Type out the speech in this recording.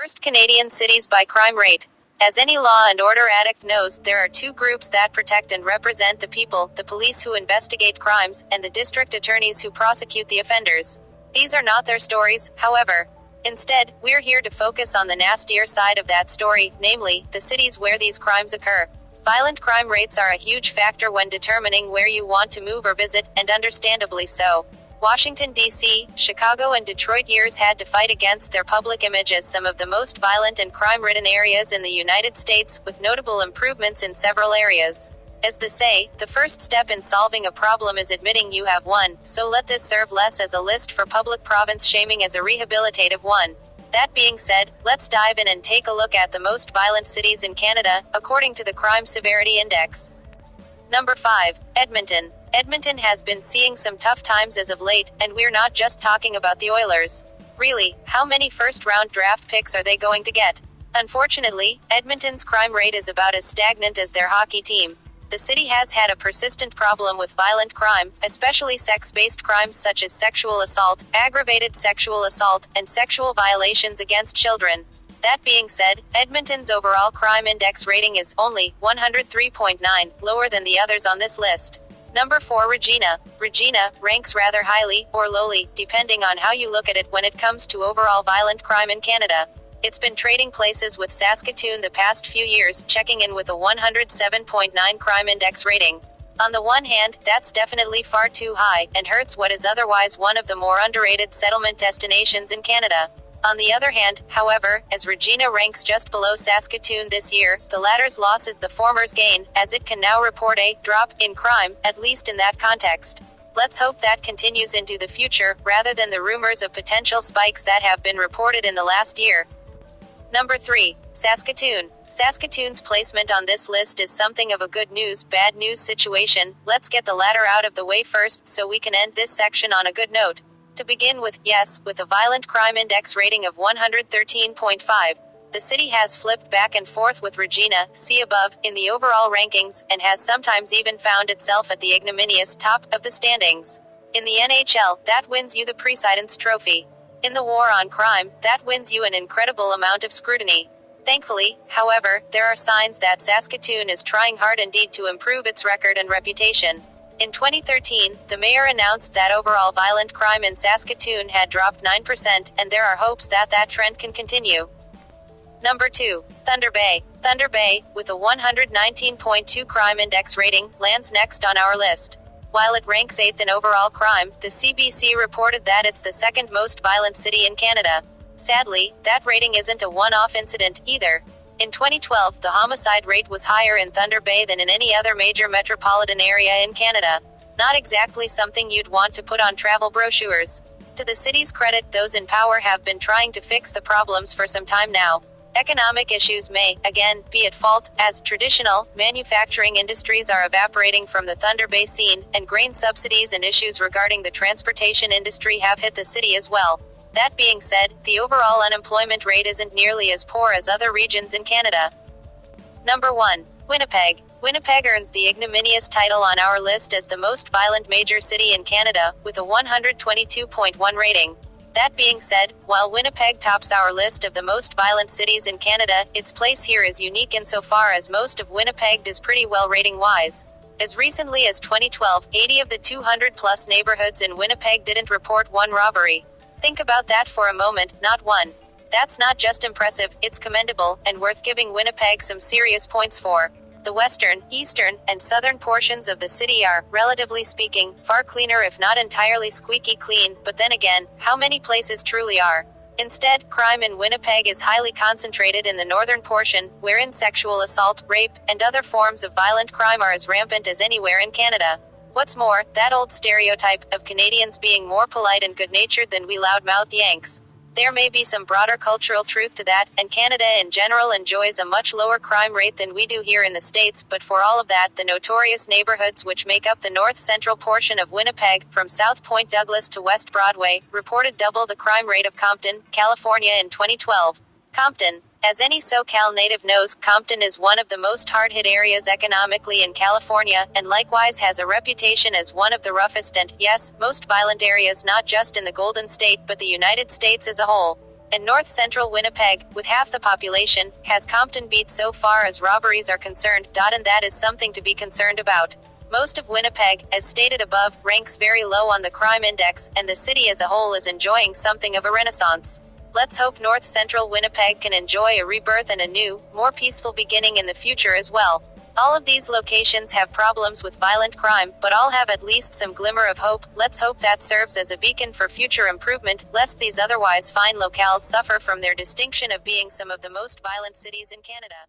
Worst Canadian cities by crime rate. As any law and order addict knows, there are two groups that protect and represent the people: the police who investigate crimes, and the district attorneys who prosecute the offenders. These are not their stories, however. Instead, we're here to focus on the nastier side of that story, namely, the cities where these crimes occur. Violent crime rates are a huge factor when determining where you want to move or visit, and understandably so. Washington, D.C., Chicago and Detroit years had to fight against their public image as some of the most violent and crime-ridden areas in the United States, with notable improvements in several areas. As they say, the first step in solving a problem is admitting you have one, so let this serve less as a list for public province shaming as a rehabilitative one. That being said, let's dive in and take a look at the most violent cities in Canada, according to the Crime Severity Index. Number 5. Edmonton. Edmonton has been seeing some tough times as of late, and we're not just talking about the Oilers. Really, how many first-round draft picks are they going to get? Unfortunately, Edmonton's crime rate is about as stagnant as their hockey team. The city has had a persistent problem with violent crime, especially sex-based crimes such as sexual assault, aggravated sexual assault, and sexual violations against children. That being said, Edmonton's overall crime index rating is only 103.9, lower than the others on this list. Number 4. Regina. Regina ranks rather highly, or lowly, depending on how you look at it when it comes to overall violent crime in Canada. It's been trading places with Saskatoon the past few years, checking in with a 107.9 crime index rating. On the one hand, that's definitely far too high, and hurts what is otherwise one of the more underrated settlement destinations in Canada. On the other hand, however, as Regina ranks just below Saskatoon this year, the latter's loss is the former's gain, as it can now report a drop in crime, at least in that context. Let's hope that continues into the future, rather than the rumors of potential spikes that have been reported in the last year. Number 3. Saskatoon. Saskatoon's placement on this list is something of a good news, bad news situation. Let's get the latter out of the way first, so we can end this section on a good note. To begin with, yes, with a violent crime index rating of 113.5, the city has flipped back and forth with Regina, see above, in the overall rankings, and has sometimes even found itself at the ignominious top of the standings. In the NHL, that wins you the Precedence Trophy. In the war on crime, that wins you an incredible amount of scrutiny. Thankfully, however, there are signs that Saskatoon is trying hard indeed to improve its record and reputation. In 2013, the mayor announced that overall violent crime in Saskatoon had dropped 9%, and there are hopes that that trend can continue. Number 2. Thunder Bay. Thunder Bay, with a 119.2 crime index rating, lands next on our list. While it ranks 8th in overall crime, the CBC reported that it's the second most violent city in Canada. Sadly, that rating isn't a one-off incident, either. In 2012, the homicide rate was higher in Thunder Bay than in any other major metropolitan area in Canada. Not exactly something you'd want to put on travel brochures. To the city's credit, those in power have been trying to fix the problems for some time now. Economic issues may, again, be at fault, as traditional, manufacturing industries are evaporating from the Thunder Bay scene, and grain subsidies and issues regarding the transportation industry have hit the city as well. That being said, the overall unemployment rate isn't nearly as poor as other regions in Canada. Number 1. Winnipeg. Winnipeg earns the ignominious title on our list as the most violent major city in Canada, with a 122.1 rating. That being said, while Winnipeg tops our list of the most violent cities in Canada, its place here is unique insofar as most of Winnipeg does pretty well rating-wise. As recently as 2012, 80 of the 200-plus neighborhoods in Winnipeg didn't report one robbery. Think about that for a moment, not one. That's not just impressive, it's commendable, and worth giving Winnipeg some serious points for. The western, eastern, and southern portions of the city are, relatively speaking, far cleaner if not entirely squeaky clean, but then again, how many places truly are? Instead, crime in Winnipeg is highly concentrated in the northern portion, wherein sexual assault, rape, and other forms of violent crime are as rampant as anywhere in Canada. What's more, that old stereotype of Canadians being more polite and good-natured than we loudmouth Yanks. There may be some broader cultural truth to that, and Canada in general enjoys a much lower crime rate than we do here in the States, but for all of that, the notorious neighborhoods which make up the north-central portion of Winnipeg, from South Point Douglas to West Broadway, reported double the crime rate of Compton, California in 2012. Compton. As any SoCal native knows, Compton is one of the most hard-hit areas economically in California, and likewise has a reputation as one of the roughest and, yes, most violent areas not just in the Golden State but the United States as a whole. And north central Winnipeg, with half the population, has Compton beat so far as robberies are concerned, and that is something to be concerned about. Most of Winnipeg, as stated above, ranks very low on the crime index, and the city as a whole is enjoying something of a renaissance. Let's hope north central Winnipeg can enjoy a rebirth and a new, more peaceful beginning in the future as well. All of these locations have problems with violent crime, but all have at least some glimmer of hope. Let's hope that serves as a beacon for future improvement, lest these otherwise fine locales suffer from their distinction of being some of the most violent cities in Canada.